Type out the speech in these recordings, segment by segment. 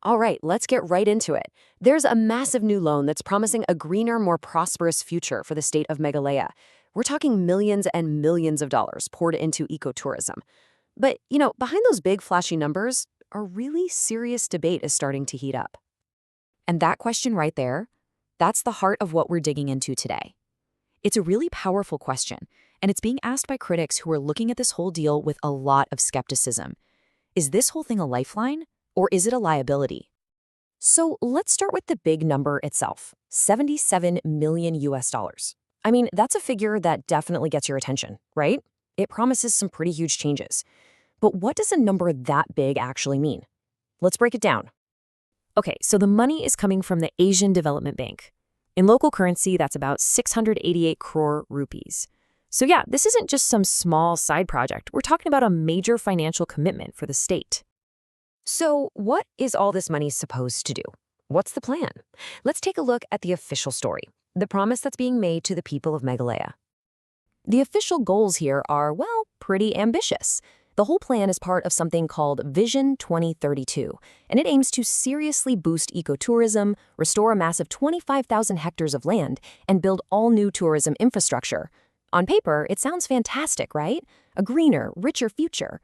All right, let's get right into it. There's a massive new loan that's promising a greener, more prosperous future for the state of Meghalaya. We're talking millions and millions of dollars poured into ecotourism. But, behind those big flashy numbers, a really serious debate is starting to heat up. And that question right there, that's the heart of what we're digging into today. It's a really powerful question, and it's being asked by critics who are looking at this whole deal with a lot of skepticism. Is this whole thing a lifeline, or is it a liability? So let's start with the big number itself, 77 million US dollars. I mean, that's a figure that definitely gets your attention, right? It promises some pretty huge changes. But what does a number that big actually mean? Let's break it down. Okay, so the money is coming from the Asian Development Bank. In local currency, that's about 688 crore rupees. So yeah, this isn't just some small side project. We're talking about a major financial commitment for the state. So what is all this money supposed to do? What's the plan? Let's take a look at the official story, the promise that's being made to the people of Meghalaya. The official goals here are, well, pretty ambitious. The whole plan is part of something called Vision 2032, and it aims to seriously boost ecotourism, restore a massive 25,000 hectares of land, and build all new tourism infrastructure. On paper, it sounds fantastic, right? A greener, richer future.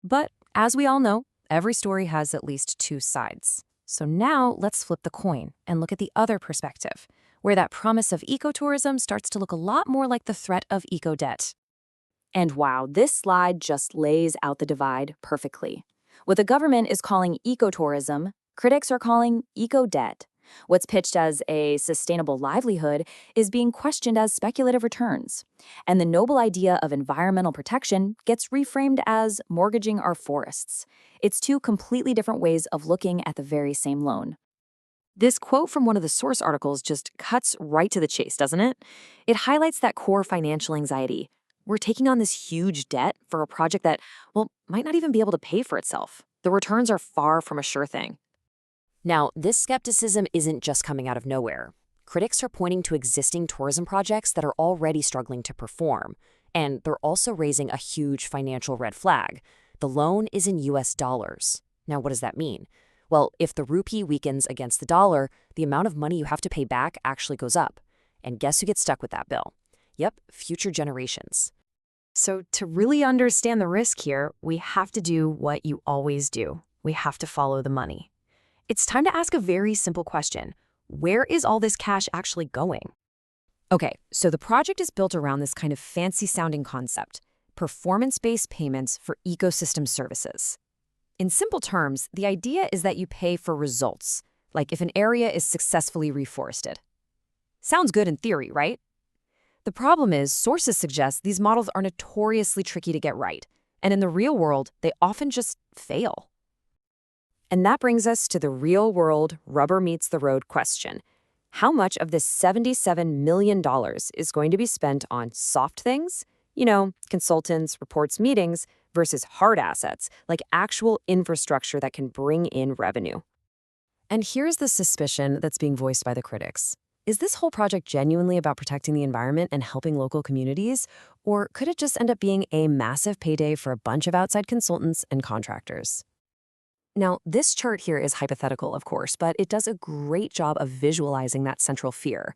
But as we all know, every story has at least two sides. So now let's flip the coin and look at the other perspective, where that promise of ecotourism starts to look a lot more like the threat of eco-debt. And wow, this slide just lays out the divide perfectly. What the government is calling ecotourism, critics are calling eco-debt. What's pitched as a sustainable livelihood is being questioned as speculative returns. And the noble idea of environmental protection gets reframed as mortgaging our forests. It's two completely different ways of looking at the very same loan. This quote from one of the source articles just cuts right to the chase, doesn't it? It highlights that core financial anxiety. We're taking on this huge debt for a project that, well, might not even be able to pay for itself. The returns are far from a sure thing. Now, this skepticism isn't just coming out of nowhere. Critics are pointing to existing tourism projects that are already struggling to perform, and they're also raising a huge financial red flag. The loan is in US dollars. Now, what does that mean? Well, if the rupee weakens against the dollar, the amount of money you have to pay back actually goes up. And guess who gets stuck with that bill? Yep, future generations. So to really understand the risk here, we have to do what you always do. We have to follow the money. It's time to ask a very simple question. Where is all this cash actually going? Okay, so the project is built around this kind of fancy-sounding concept, performance-based payments for ecosystem services. In simple terms, the idea is that you pay for results, like if an area is successfully reforested. Sounds good in theory, right? The problem is, sources suggest these models are notoriously tricky to get right, and in the real world, they often just fail. And that brings us to the real-world, rubber-meets-the-road question. How much of this $77 million is going to be spent on soft things, consultants, reports, meetings, versus hard assets, like actual infrastructure that can bring in revenue? And here's the suspicion that's being voiced by the critics. Is this whole project genuinely about protecting the environment and helping local communities? Or could it just end up being a massive payday for a bunch of outside consultants and contractors? Now, this chart here is hypothetical, of course, but it does a great job of visualizing that central fear.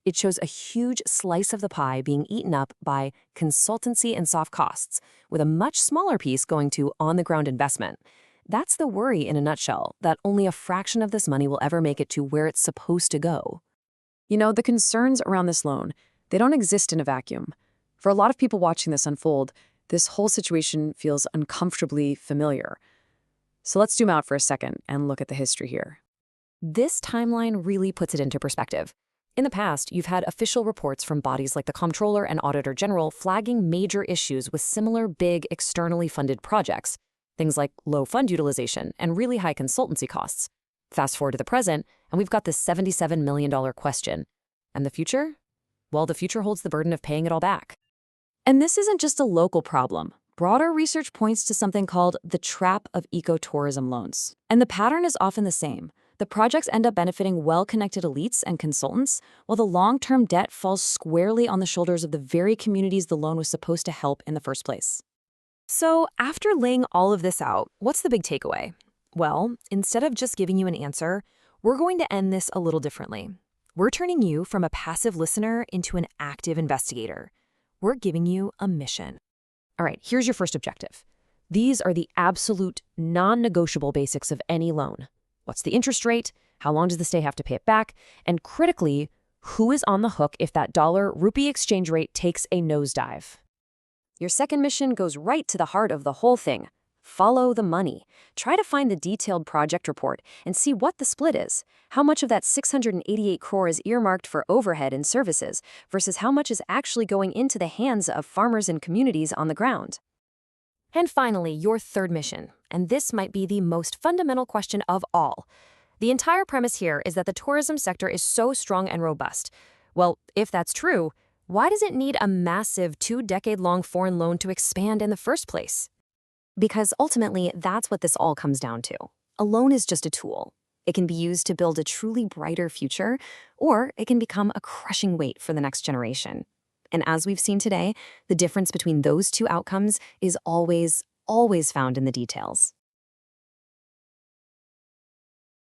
It shows a huge slice of the pie being eaten up by consultancy and soft costs, with a much smaller piece going to on-the-ground investment. That's the worry in a nutshell, that only a fraction of this money will ever make it to where it's supposed to go. The concerns around this loan, they don't exist in a vacuum. For a lot of people watching this unfold, this whole situation feels uncomfortably familiar. So let's zoom out for a second and look at the history here. This timeline really puts it into perspective. In the past, you've had official reports from bodies like the Comptroller and Auditor General flagging major issues with similar big externally funded projects, things like low fund utilization and really high consultancy costs. Fast forward to the present, and we've got this $77 million question. And the future? Well, the future holds the burden of paying it all back. And this isn't just a local problem. Broader research points to something called the trap of ecotourism loans. And the pattern is often the same. The projects end up benefiting well-connected elites and consultants, while the long-term debt falls squarely on the shoulders of the very communities the loan was supposed to help in the first place. So after laying all of this out, what's the big takeaway? Well, instead of just giving you an answer, we're going to end this a little differently. We're turning you from a passive listener into an active investigator. We're giving you a mission. All right, here's your first objective. These are the absolute non-negotiable basics of any loan. What's the interest rate? How long does the state have to pay it back? And critically, who is on the hook if that dollar-rupee exchange rate takes a nosedive? Your second mission goes right to the heart of the whole thing. Follow the money. Try to find the detailed project report and see what the split is. How much of that 688 crore is earmarked for overhead and services versus how much is actually going into the hands of farmers and communities on the ground. And finally, your third mission, and this might be the most fundamental question of all. The entire premise here is that the tourism sector is so strong and robust. Well, if that's true, why does it need a massive 2-decade-long foreign loan to expand in the first place? Because ultimately, that's what this all comes down to. A loan is just a tool. It can be used to build a truly brighter future, or it can become a crushing weight for the next generation. And as we've seen today, the difference between those two outcomes is always found in the details.